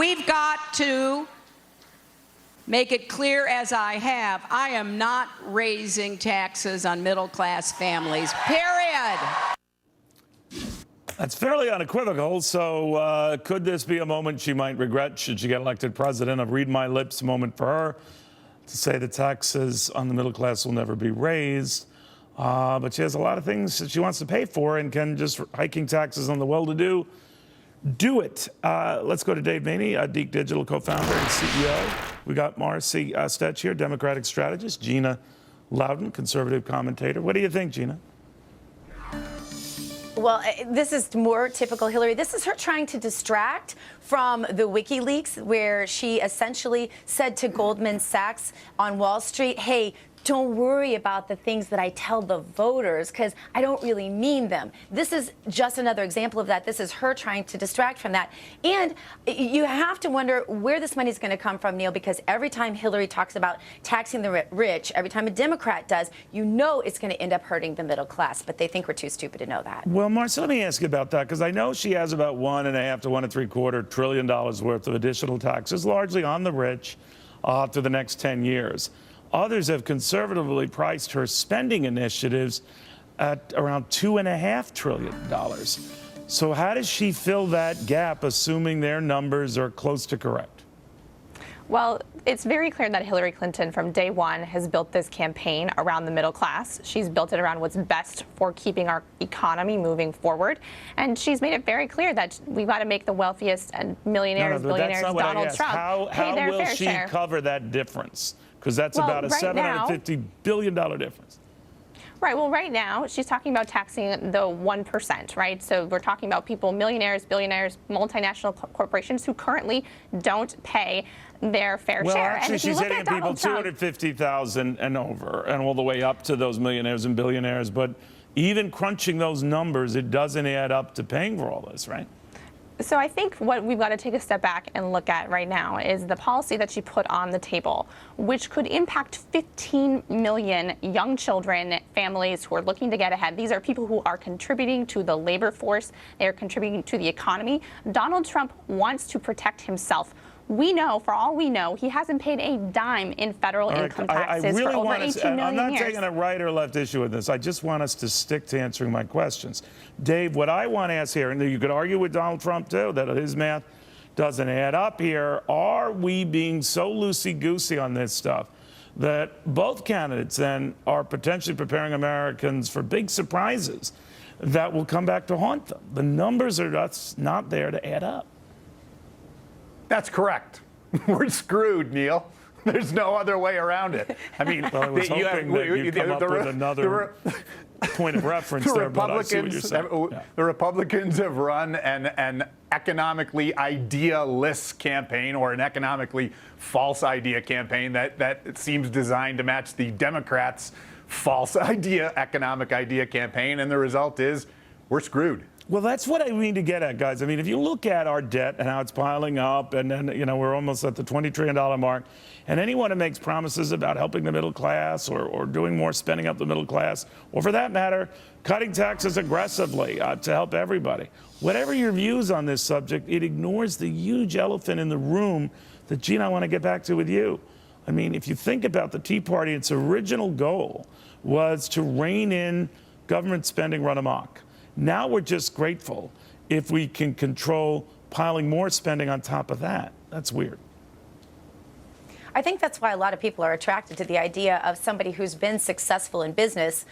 we've got to make it clear, as I have, I am not raising taxes on middle-class families, period. That's fairly unequivocal. So could this be a moment she might regret should she get elected president? A read my lips moment for her to say the taxes on the middle class will never be raised. But she has a lot of things that she wants to pay for, and can just hiking taxes on the well-to-do do it. Let's go to Dave Maney, Deek Digital co-founder and CEO. We got Marcy Stetch here, Democratic strategist. Gina Loudon, conservative commentator. What do you think, Gina? Well, this is more typical Hillary. This is her trying to distract from the WikiLeaks, where she essentially said to Goldman Sachs on Wall Street, hey, don't worry about the things that I tell the voters, because I don't really mean them. This is just another example of that. This is her trying to distract from that. And you have to wonder where this money is going to come from, Neil, because every time Hillary talks about taxing the rich, every time a Democrat does, you know it's going to end up hurting the middle class. But they think we're too stupid to know that. Well, Marcy, let me ask you about that, because I know she has about $1.5 to $1.75 trillion worth of additional taxes, largely on the rich, to the next 10 years. Others have conservatively priced her spending initiatives at around $2.5 trillion. So how does she fill that gap, assuming their numbers are close to correct? Well, it's very clear that Hillary Clinton from day one has built this campaign around the middle class. She's built it around what's best for keeping our economy moving forward. And she's made it very clear that we've got to make the wealthiest and millionaires, billionaires, Donald Trump, pay their fair share. How will she cover that difference? Because that's about a $750 billion difference. Right. Well, right now, she's talking about taxing the 1%, right? So we're talking about people, millionaires, billionaires, multinational corporations who currently don't pay their fair share. Well, actually, she's hitting people $250,000 and over, and all the way up to those millionaires and billionaires. But even crunching those numbers, it doesn't add up to paying for all this, right? So I think what we've got to take a step back and look at right now is the policy that she put on the table, which could impact 15 million young children, families who are looking to get ahead. These are people who are contributing to the labor force. They are contributing to the economy. Donald Trump wants to protect himself. We know, for all we know, he hasn't paid a dime in federal income taxes for over 18 million I'm not years. taking a right or left issue with this. I just want us to stick to answering my questions. Dave, what I want to ask here, and you could argue with Donald Trump, too, that his math doesn't add up here. Are we being so loosey-goosey on this stuff that both candidates then are potentially preparing Americans for big surprises that will come back to haunt them? The numbers are just not there to add up. That's correct. We're screwed, Neil. There's no other way around it. I mean, well, I was hoping that you'd come up with another point of reference there, but I see what you're saying. The Republicans have run an economically idea-less campaign, or an economically false idea campaign that seems designed to match the Democrats' false economic idea campaign, and the result is we're screwed. Well, that's what I mean to get at, guys. I mean, if you look at our debt and how it's piling up, and then, you know, we're almost at the $20 trillion mark, and anyone who makes promises about helping the middle class or doing more spending up the middle class, or for that matter, cutting taxes aggressively to help everybody, whatever your views on this subject, it ignores the huge elephant in the room that, Gina, I want to get back to with you. I mean, if you think about the Tea Party, its original goal was to rein in government spending run amok. Now we're just grateful if we can control piling more spending on top of that. That's weird. I think that's why a lot of people are attracted to the idea of somebody who's been successful in business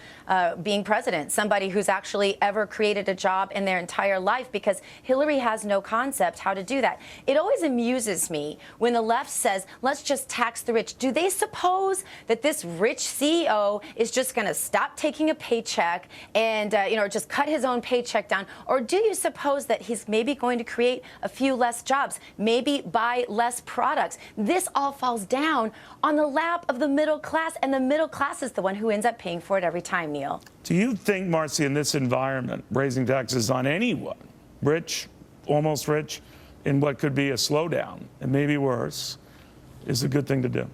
being president, somebody who's actually ever created a job in their entire life, because Hillary has no concept how to do that. It always amuses me when the left says, let's just tax the rich. Do they suppose that this rich CEO is just going to stop taking a paycheck and, just cut his own paycheck down? Or do you suppose that he's maybe going to create a few less jobs, maybe buy less products? This all falls down on the lap of the middle class, and the middle class is the one who ends up paying for it every time, Neil. Do you think, Marcy, in this environment, raising taxes on anyone, rich, almost rich, in what could be a slowdown, and maybe worse, is a good thing to do?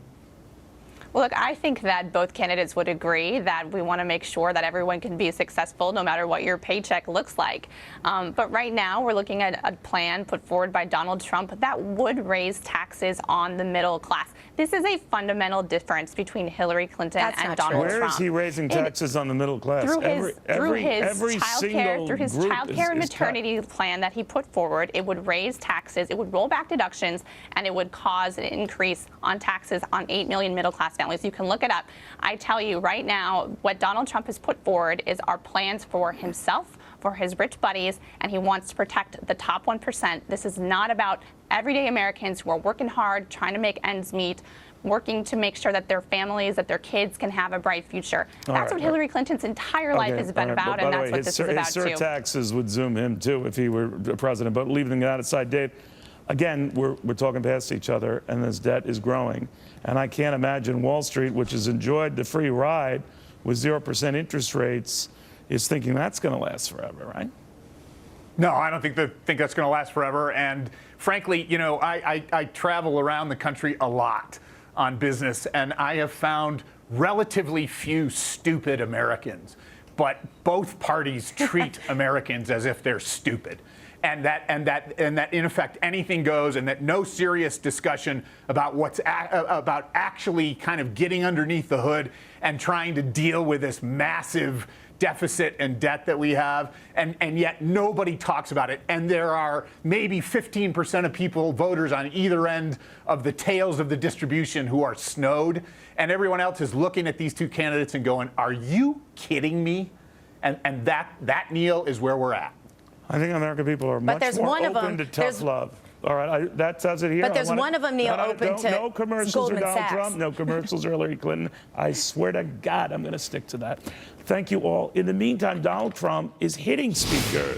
Well, look, I think that both candidates would agree that we want to make sure that everyone can be successful no matter what your paycheck looks like. But right now, we're looking at a plan put forward by Donald Trump that would raise taxes on the middle class. This is a fundamental difference between Hillary Clinton and Donald Trump. Where is he raising taxes on the middle class? Through his every child care and maternity tax. plan that he put forward, it would raise taxes, it would roll back deductions, and it would cause an increase on taxes on 8 million middle-class families. You can look it up. I tell you right now, what Donald Trump has put forward is our plans for himself, for his rich buddies, and he wants to protect the top 1%. This is not about everyday Americans who are working hard, trying to make ends meet, working to make sure that their families, that their kids can have a bright future. That's what Hillary Clinton's entire life has been about, and that's what this is about, too. His surtaxes would zoom him, too, if he were president. But leaving that aside, Dave, again, we're talking past each other, and this debt is growing. And I can't imagine Wall Street, which has enjoyed the free ride with 0% interest rates, is thinking that's going to last forever, right? No, I don't think that's going to last forever. And frankly, you know, I travel around the country a lot on business, and I have found relatively few stupid Americans. But both parties treat Americans as if they're stupid. And that in effect anything goes, and that no serious discussion about about actually kind of getting underneath the hood and trying to deal with this massive deficit and debt that we have, and yet nobody talks about it. And there are maybe 15% of people, voters on either end of the tails of the distribution, who are snowed, and everyone else is looking at these two candidates and going, "Are you kidding me?" And that, Neil, is where we're at. I think American people are much more open to tough love. All right, that says it here. But there's one of them, Neil, open to no commercials Goldman or Donald Sachs. Trump, no commercials or Hillary Clinton. I swear to God, I'm going to stick to that. Thank you all. In the meantime, Donald Trump is hitting speakers.